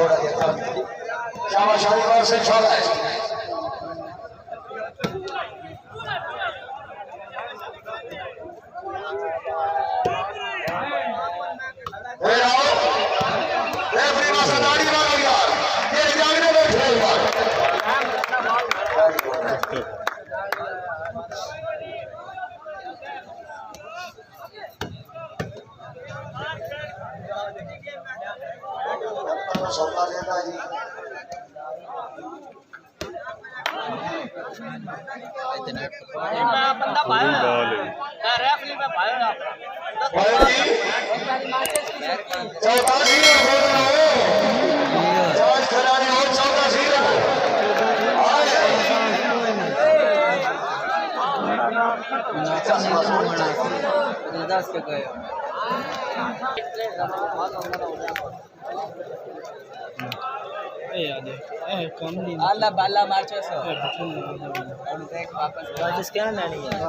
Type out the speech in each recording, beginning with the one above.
थोड़ा शाबाश शाबाश से छोड़ा है बंदा पाया रेफरी में पाया अल्लाह बाला मार्च सो और देख वापस क्या लेनी है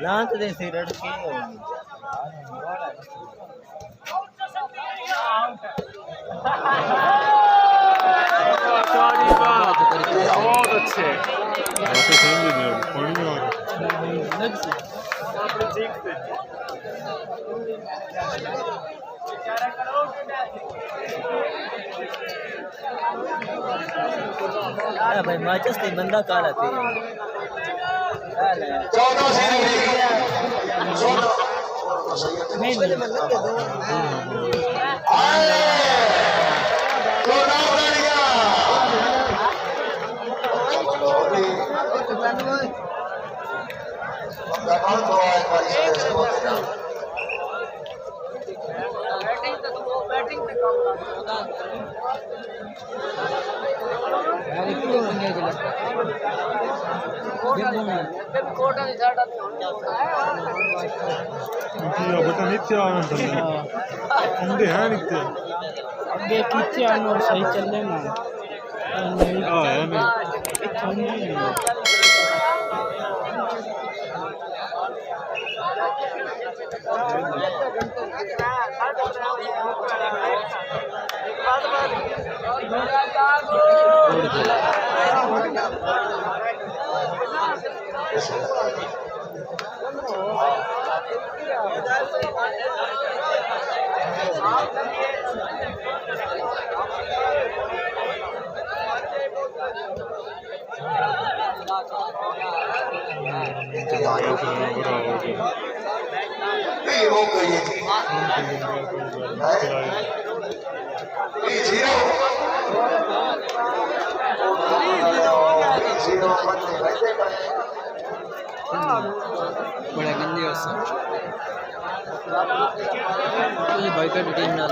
लांत दे से रड़ के बहुत अच्छे भाई माचिस नहीं बंदा काला थे 14 से नहीं बता नित्य अंडे हैं नित्य अंडे कितने आने सही चलने में बड़ा गंदी भाई का टीम ना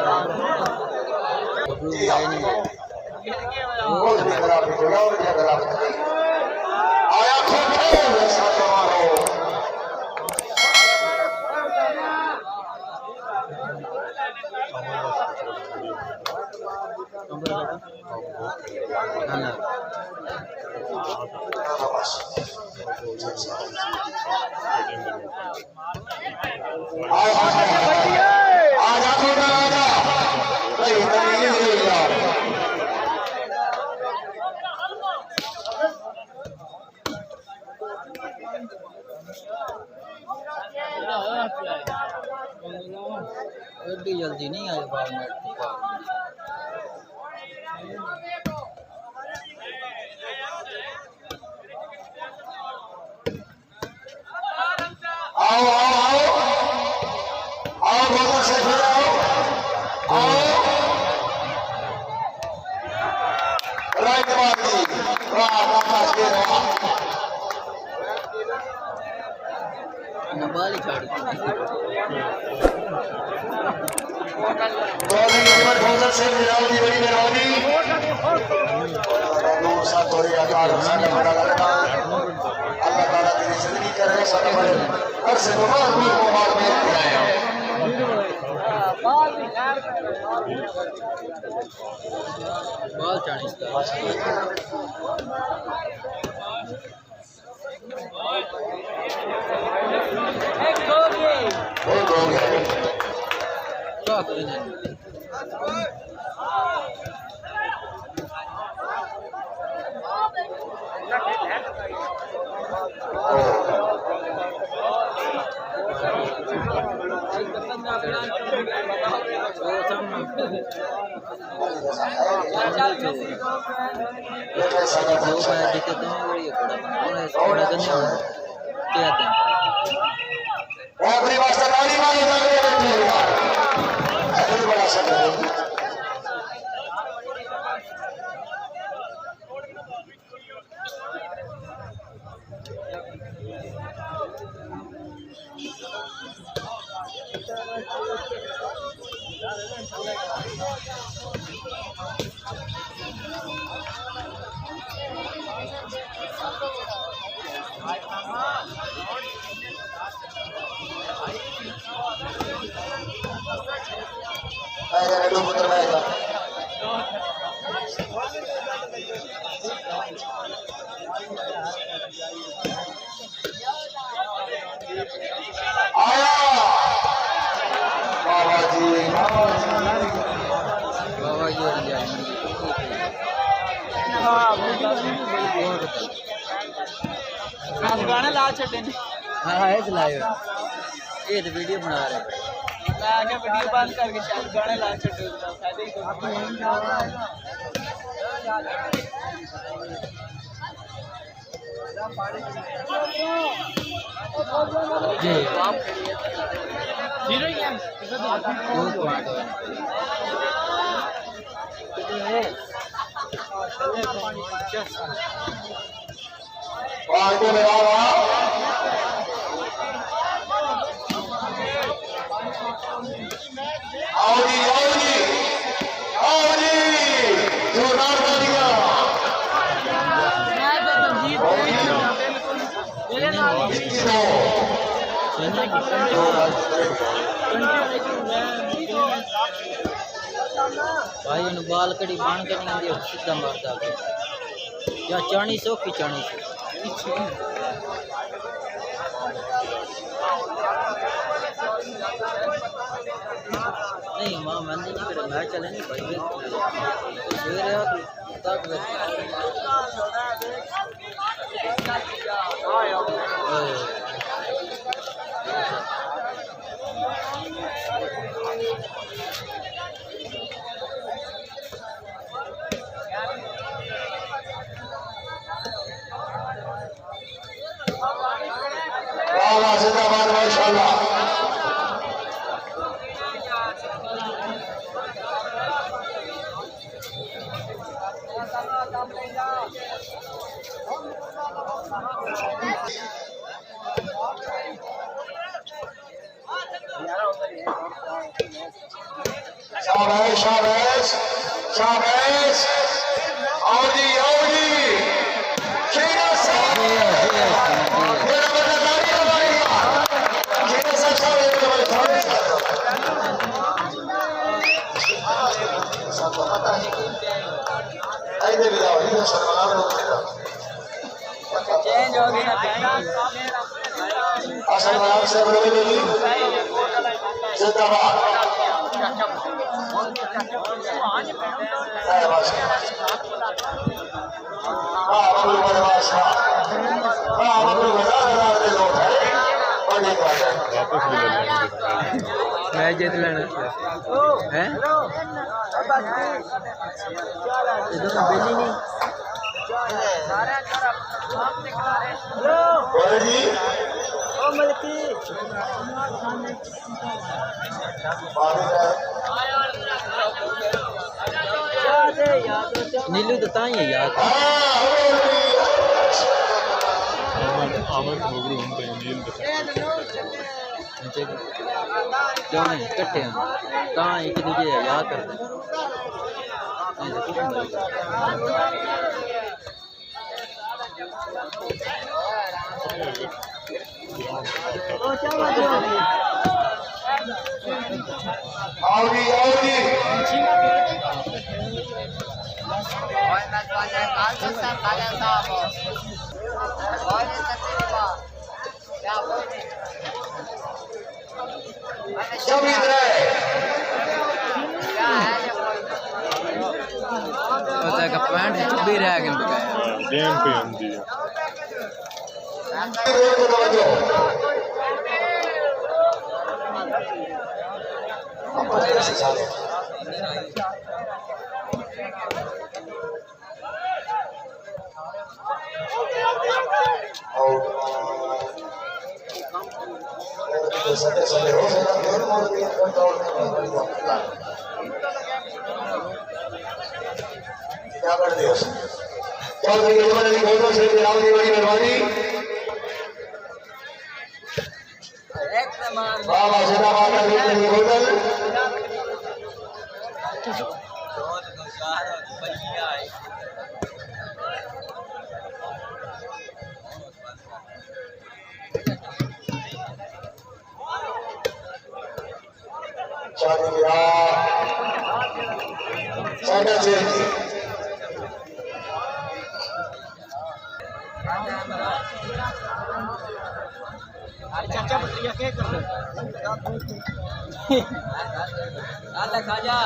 जल्दी नहीं आए बाल में आओ आओ आओ आओ बहुत से आओ आओ राइट वाली वाह वापस दे रहा नबाली छाड़ चौधरी अहमद फौजत से जनाब की बड़ी मेहरबानी दूर सा थोड़ी आकार सामने बड़ा लगता अल्लाह ताला तेरी जिंदगी करे सब बड़े हर से मुबारक में आए बॉल चालीस गाने ला छे हाँ है चलाए ये तो वीडियो बना रहे मैं आगे वीडियो बंद करके शायद गाने ला छे जी जीरो ही आगे में आ रहा आओ जी जोरदार तालियां भाई उन बाल कड़ी बाण के नहीं आती सीधा मारता या चाणी सौ की चाणी सौ नहीं मां मंदी नहीं करे मैं चले नहीं भाई सवेरे तक जिंदाबाद माशाअल्लाह शाबाश आओ जी cheena साहब चेंज हो गया असल में से बड़े नहीं जिंदाबाद मैं जीत लेना है इधर बिल्ली नहीं नीलू तो ताई है यार आमर हो गई हम पे नील क्यों नहीं इकट्ठे हैं कहाँ एक दूसरे याद करते हैं आओ जी सब इधर है पैंट भी रह गए गेम पे आंदी है क्या कर दिया चौधरी बड़ी मेहरबानी बाबा जिंदाबाद होटल चाचा बकरिया क्या कर रहे खाजा खाजा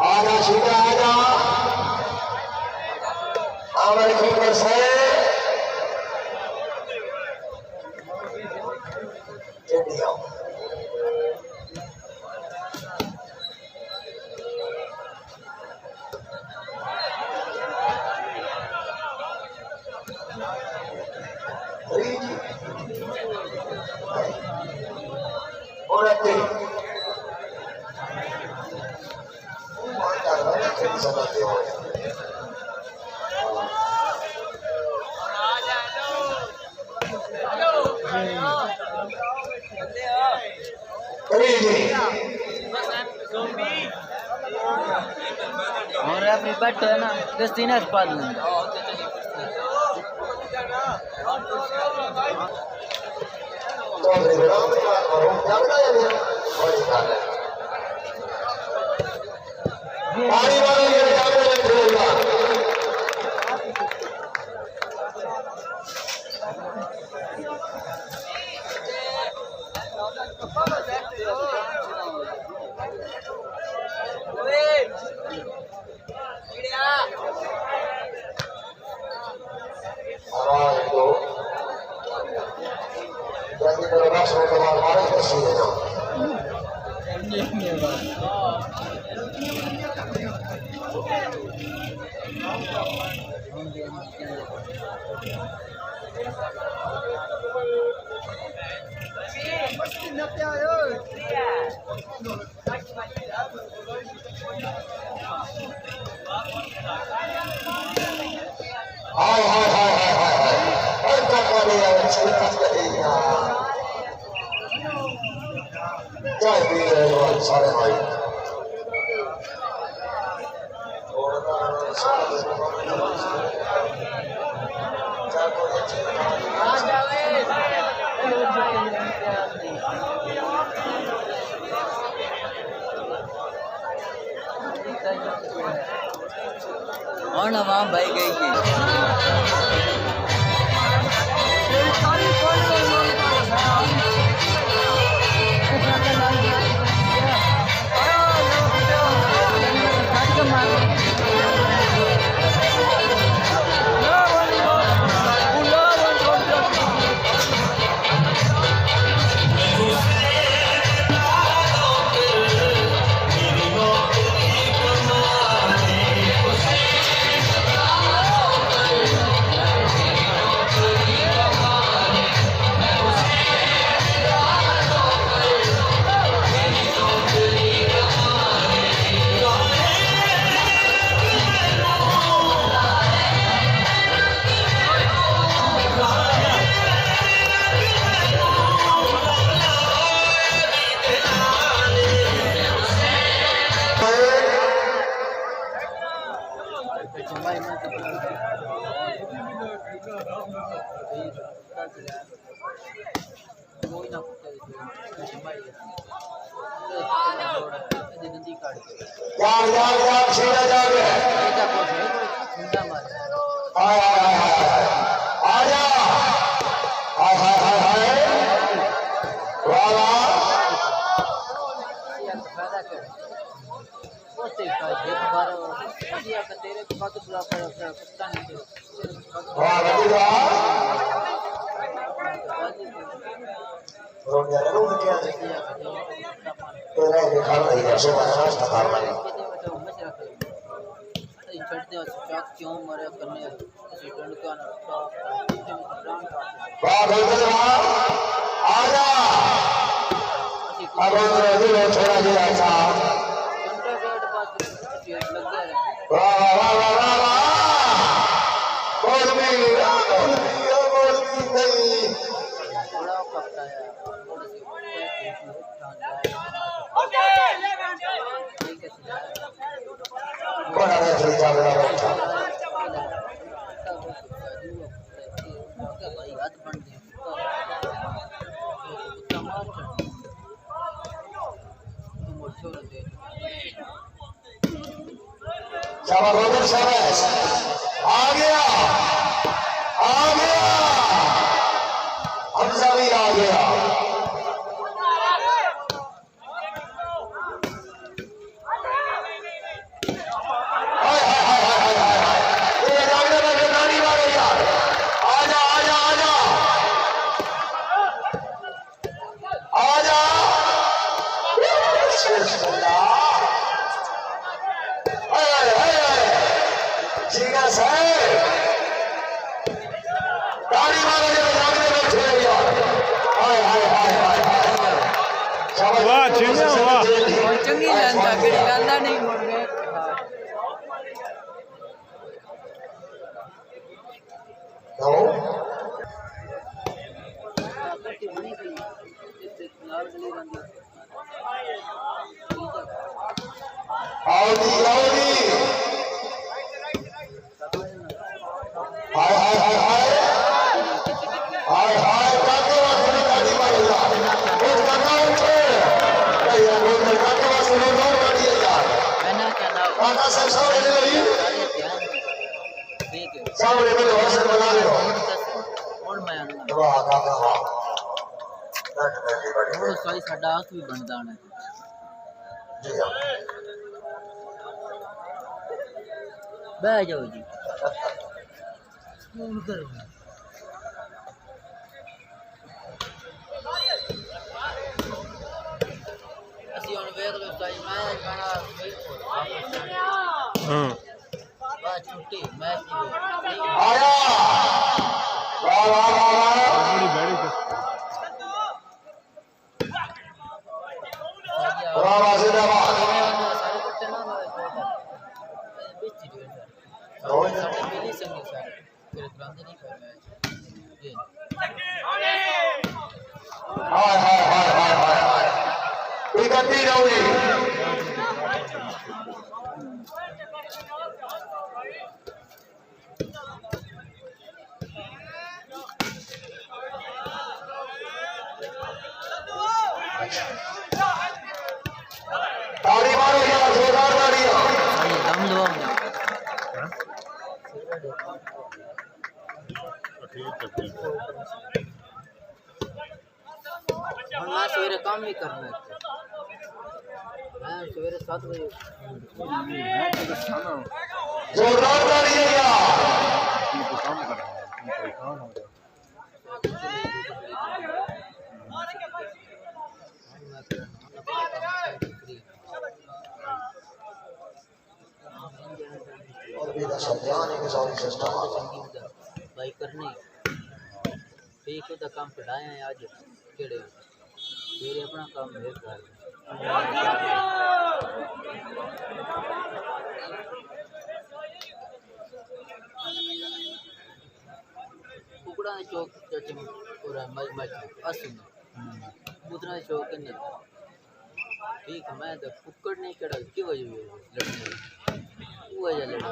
आजा शुक्रिया आजा हमारे खोखर से और अपनी बट है ना दस्तीना पाल और नवाब भाई गई भाई मैं तो कोई ना भाई गंदी काट के यार छीना जा गया बेटा को ठंडा मार आजा हाय हाय हाय हाय वाह वाह यार फायदा कर वो से का एक बार दिया का तेरे को बात बुला कर पता नहीं वाह वाह रोड जा रहा हूं क्या तेरा ये खा रही है सो नाश्ता कर रहा है चढ़ते और चाक क्यों मरे करने इसी टंड का ना वाह बिल्कुल वाह आजा अब दिल छोड़ा दिया था कंट्रोल गेट पास लग गया वाह वाह वाह वाह वाह बोल भी नहीं थोड़ा पकड़ा है बड़ा चल जा रहा बैठा भाई हाथ बन गए शाबाश रोदर शाबाश आ गया हमजा भी आ गया वाह चीना वाह चंगी लंदा केड़ी लंदा नहीं मोड़ गए सॉरी साडा हाथ भी बनदा है बह जाओ जी फोन करो ਅਸੀਂ ਹੁਣ ਵੇਖ ਲਓ ਸਾਈ ਮੈਚ ਬਣਾ हां ਬਸ ਛੁੱਟੀ ਮੈਚ ਦੀ आया वाह वाह वाह बड़ी बड़ी वाह वाह जिंदाबाद ਸਾਰੇ ਕੁੱਤੇ ਨਾ ਵਿੱਚ ਹੀ ਹੋਏ ਸਾਰੇ ਮਿਲੀ ਸੰਗੀ ਸਾਰੇ ਫਿਰ ਗਰਾਉਂਡ ਨਹੀਂ ਕਰ ਮੈਚ हाय हाय हाय हाय हाय हाय इकट्ठी रहोगी ताली मारो यार जोरदार तालियां दम दो मैं सवेरे काम भी करना है मैं सवेरे 7 बजे जोरदार तालियां यार काम कर परेशान हो गया और भी का सम्मान है कि सारी सिस्टम भाई करनी ठीक है काम कढ़ाए हैं आज केड़े मेरे अपना काम है कर कुकड़ा चौक पूरा मज असुन उतना चौक नहीं ठीक है मैं तो कुकड़ नहीं कड़ा की वजह लड़ने वो वजह लड़ा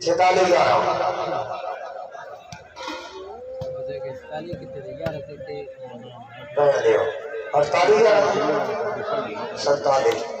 46,000 48,000 47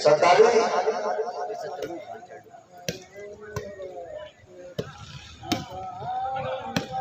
47